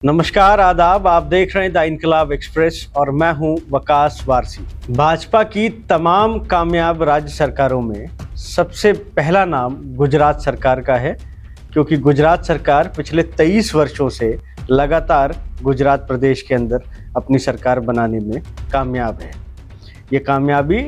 नमस्कार, आदाब। आप देख रहे हैं द इनकलाब एक्सप्रेस और मैं हूं वकास वारसी। भाजपा की तमाम कामयाब राज्य सरकारों में सबसे पहला नाम गुजरात सरकार का है, क्योंकि गुजरात सरकार पिछले 23 वर्षों से लगातार गुजरात प्रदेश के अंदर अपनी सरकार बनाने में कामयाब है। ये कामयाबी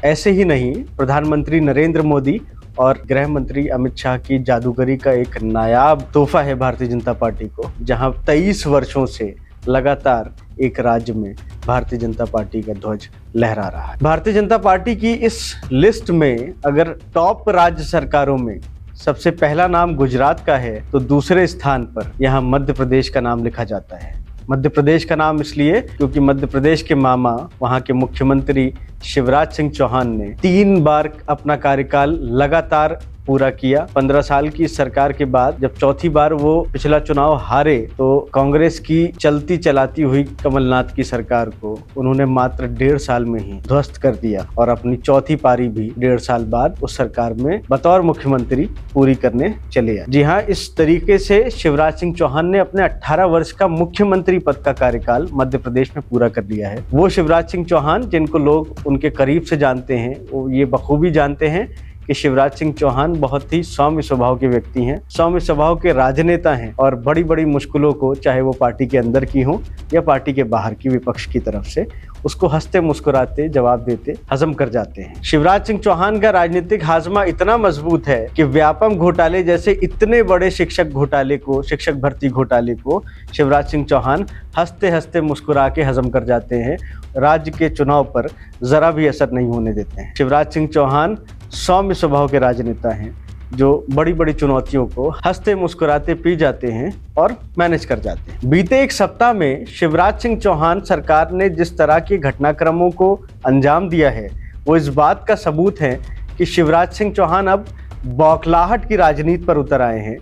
ऐसे ही नहीं, प्रधानमंत्री नरेंद्र मोदी और गृह मंत्री अमित शाह की जादूगरी का एक नायाब तोहफा है भारतीय जनता पार्टी को, जहां 23 वर्षों से लगातार एक राज्य में भारतीय जनता पार्टी का ध्वज लहरा रहा है। भारतीय जनता पार्टी की इस लिस्ट में अगर टॉप राज्य सरकारों में सबसे पहला नाम गुजरात का है, तो दूसरे स्थान पर यहाँ मध्य प्रदेश का नाम लिखा जाता है। मध्य प्रदेश का नाम इसलिए क्योंकि मध्य प्रदेश के मामा, वहाँ के मुख्यमंत्री शिवराज सिंह चौहान ने 3 बार अपना कार्यकाल लगातार पूरा किया। 15 साल की सरकार के बाद जब चौथी बार वो पिछला चुनाव हारे, तो कांग्रेस की चलती चलाती हुई कमलनाथ की सरकार को उन्होंने मात्र 1.5 साल में ही ध्वस्त कर दिया और अपनी चौथी पारी भी 1.5 साल बाद उस सरकार में बतौर मुख्यमंत्री पूरी करने चले आए। जी हाँ, इस तरीके से शिवराज सिंह चौहान ने अपने 18 वर्ष का मुख्यमंत्री पद का कार्यकाल मध्य प्रदेश में पूरा कर लिया है। वो शिवराज सिंह चौहान जिनको लोग उनके करीब से जानते हैं, वो ये बखूबी जानते हैं कि शिवराज सिंह चौहान बहुत ही सौम्य स्वभाव के व्यक्ति हैं, सौम्य स्वभाव के राजनेता हैं और बड़ी बड़ी मुश्किलों को, चाहे वो पार्टी के अंदर की हो या पार्टी के बाहर की विपक्ष की तरफ से, उसको हंसते मुस्कुराते जवाब देते हजम कर जाते हैं। शिवराज सिंह चौहान का राजनीतिक हाजमा इतना मजबूत है कि व्यापम घोटाले जैसे इतने बड़े शिक्षक भर्ती घोटाले को शिवराज सिंह चौहान हंसते हंसते मुस्कुरा के हजम कर जाते हैं। राज्य के चुनाव पर जरा भी असर नहीं होने देते हैं। शिवराज सिंह चौहान सौम्य स्वभाव के राजनेता हैं जो बड़ी बड़ी चुनौतियों को हंसते मुस्कुराते पी जाते हैं और मैनेज कर जाते हैं। बीते एक सप्ताह में शिवराज सिंह चौहान सरकार ने जिस तरह के घटनाक्रमों को अंजाम दिया है, वो इस बात का सबूत है कि शिवराज सिंह चौहान अब बौखलाहट की राजनीति पर उतर आए हैं,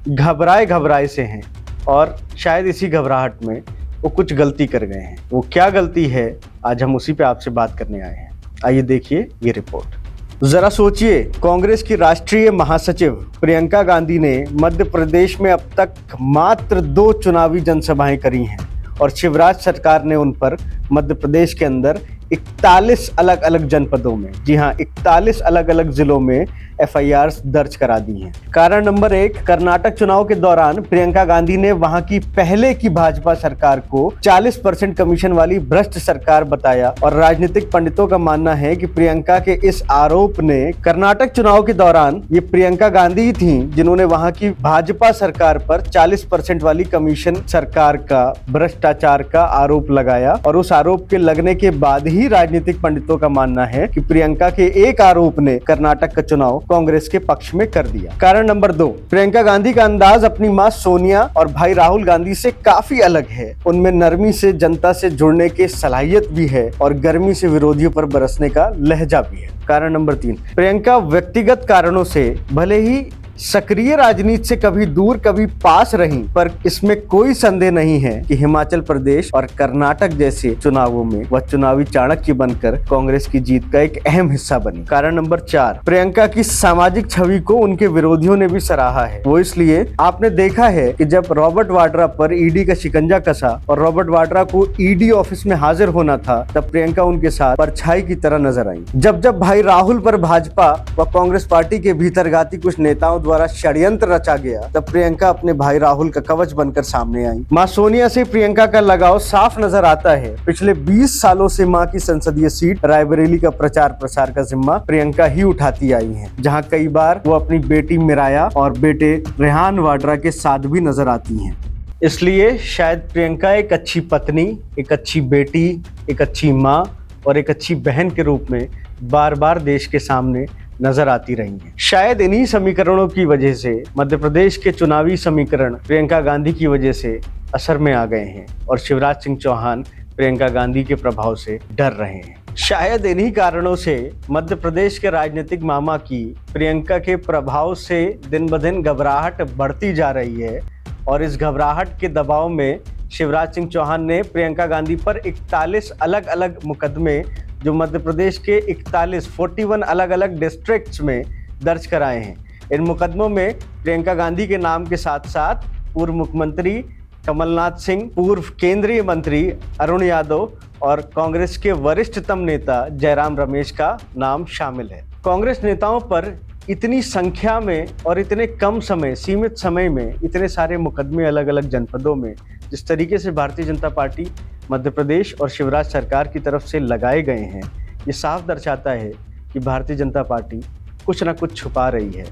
घबराए से हैं और शायद इसी घबराहट में वो कुछ गलती कर गए हैं। वो क्या गलती है, आज हम उसी पे आपसे बात करने आए हैं। आइए देखिए ये रिपोर्ट। जरा सोचिए, कांग्रेस की राष्ट्रीय महासचिव प्रियंका गांधी ने मध्य प्रदेश में अब तक मात्र 2 चुनावी जनसभाएं करी हैं और शिवराज सरकार ने उन पर मध्य प्रदेश के अंदर 41 अलग अलग जनपदों में, जी हाँ 41 अलग अलग जिलों में FIRs दर्ज करा दी हैं। कारण नंबर 1, कर्नाटक चुनाव के दौरान प्रियंका गांधी ने वहां की पहले की भाजपा सरकार को 40% कमीशन वाली भ्रष्ट सरकार बताया और राजनीतिक पंडितों का मानना है कि प्रियंका के इस आरोप ने, कर्नाटक चुनाव के दौरान ये प्रियंका गांधी ही थी जिन्होंने वहां की भाजपा सरकार पर 40% वाली कमीशन सरकार का भ्रष्टाचार का आरोप लगाया और उस आरोप के लगने के बाद ही राजनीतिक पंडितों का मानना है कि प्रियंका के एक आरोप ने कर्नाटक का चुनाव कांग्रेस के पक्ष में कर दिया। कारण नंबर 2, प्रियंका गांधी का अंदाज अपनी मां सोनिया और भाई राहुल गांधी से काफी अलग है। उनमें नरमी से जनता से जुड़ने की सलाहियत भी है और गर्मी से विरोधियों पर बरसने का लहजा भी है। कारण नंबर 3, प्रियंका व्यक्तिगत कारणों से भले ही सक्रिय राजनीति से कभी दूर कभी पास रही, पर इसमें कोई संदेह नहीं है कि हिमाचल प्रदेश और कर्नाटक जैसे चुनावों में वह चुनावी चाणक्य बनकर कांग्रेस की जीत का एक अहम हिस्सा बनी। कारण नंबर 4, प्रियंका की सामाजिक छवि को उनके विरोधियों ने भी सराहा है। वो इसलिए, आपने देखा है कि जब रॉबर्ट वाड्रा पर ईडी का शिकंजा कसा और रॉबर्ट वाड्रा को ईडी ऑफिस में हाजिर होना था, तब प्रियंका उनके साथ परछाई की तरह नजर आई। जब भाई राहुल पर भाजपा व कांग्रेस पार्टी के भीतरघाती कुछ नेताओं द्वारा षड्यंत्र रचा गया, तब प्रियंका अपने भाई राहुल का कवच बनकर सामने आई। मां सोनिया से प्रियंका का लगाव साफ नजर आता है। पिछले 20 सालों से मां की संसदीय सीट रायबरेली का प्रचार प्रसार का जिम्मा प्रियंका ही उठाती आई हैं, जहां कई बार वो अपनी बेटी मिराया और बेटे रेहान वाड्रा के साथ भी नजर आती हैं। इसलिए शायद प्रियंका एक अच्छी पत्नी, एक अच्छी बेटी, एक अच्छी मां और एक अच्छी बहन के रूप में बार बार देश के सामने नजर आती रही हैं। शायद इन्हीं समीकरणों की वजह से मध्य प्रदेश के चुनावी समीकरण प्रियंका गांधी की वजह से असर में आ गए हैं और शिवराज सिंह चौहान प्रियंका गांधी के प्रभाव से डर रहे हैं। शायद इन्हीं कारणों से मध्य प्रदेश के राजनीतिक मामा की प्रियंका के प्रभाव से दिन ब दिन घबराहट बढ़ती जा रही है और इस घबराहट के दबाव में शिवराज सिंह चौहान ने प्रियंका गांधी पर 41 अलग अलग मुकदमे, जो मध्य प्रदेश के 41 अलग अलग डिस्ट्रिक्ट्स में दर्ज कराए हैं। इन मुकदमों में प्रियंका गांधी के नाम के साथ साथ पूर्व मुख्यमंत्री कमलनाथ सिंह, पूर्व केंद्रीय मंत्री अरुण यादव और कांग्रेस के वरिष्ठतम नेता जयराम रमेश का नाम शामिल है। कांग्रेस नेताओं पर इतनी संख्या में और इतने कम समय, सीमित समय में इतने सारे मुकदमे अलग अलग जनपदों में जिस तरीके से भारतीय जनता पार्टी मध्य प्रदेश और शिवराज सरकार की तरफ से लगाए गए हैं, ये साफ दर्शाता है कि भारतीय जनता पार्टी कुछ ना कुछ छुपा रही है।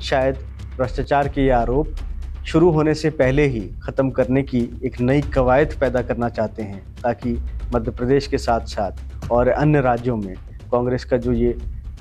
शायद भ्रष्टाचार के ये आरोप शुरू होने से पहले ही ख़त्म करने की एक नई कवायद पैदा करना चाहते हैं, ताकि मध्य प्रदेश के साथ साथ और अन्य राज्यों में कांग्रेस का जो ये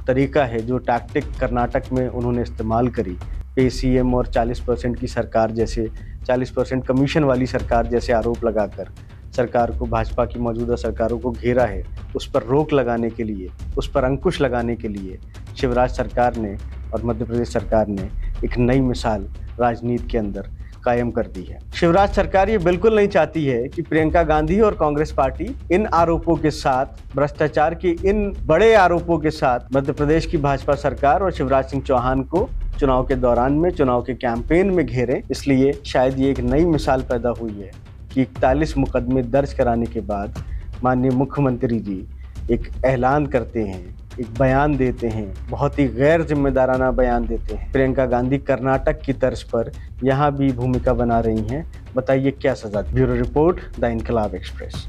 तरीका है, जो टैक्टिक कर्नाटक में उन्होंने इस्तेमाल करी, पेसीएम और 40% की सरकार जैसे 40% कमीशन वाली सरकार जैसे आरोप लगाकर सरकार को, भाजपा की मौजूदा सरकारों को घेरा है, उस पर रोक लगाने के लिए, उस पर अंकुश लगाने के लिए शिवराज सरकार ने और मध्य प्रदेश सरकार ने एक नई मिसाल राजनीति के अंदर कायम कर दी है। शिवराज सरकार ये बिल्कुल नहीं चाहती है कि प्रियंका गांधी और कांग्रेस पार्टी इन आरोपों के साथ, भ्रष्टाचार के इन बड़े आरोपों के साथ मध्य प्रदेश की भाजपा सरकार और शिवराज सिंह चौहान को चुनाव के दौरान में, चुनाव के कैंपेन में घेरे। इसलिए शायद ये एक नई मिसाल पैदा हुई है कि 41 मुकदमे दर्ज कराने के बाद माननीय मुख्यमंत्री जी एक ऐलान करते हैं, एक बयान देते हैं, बहुत ही गैर जिम्मेदाराना बयान देते हैं। प्रियंका गांधी कर्नाटक की तर्ज पर यहाँ भी भूमिका बना रही हैं। बताइए क्या सजा। ब्यूरो रिपोर्ट, द इनकलाब एक्सप्रेस।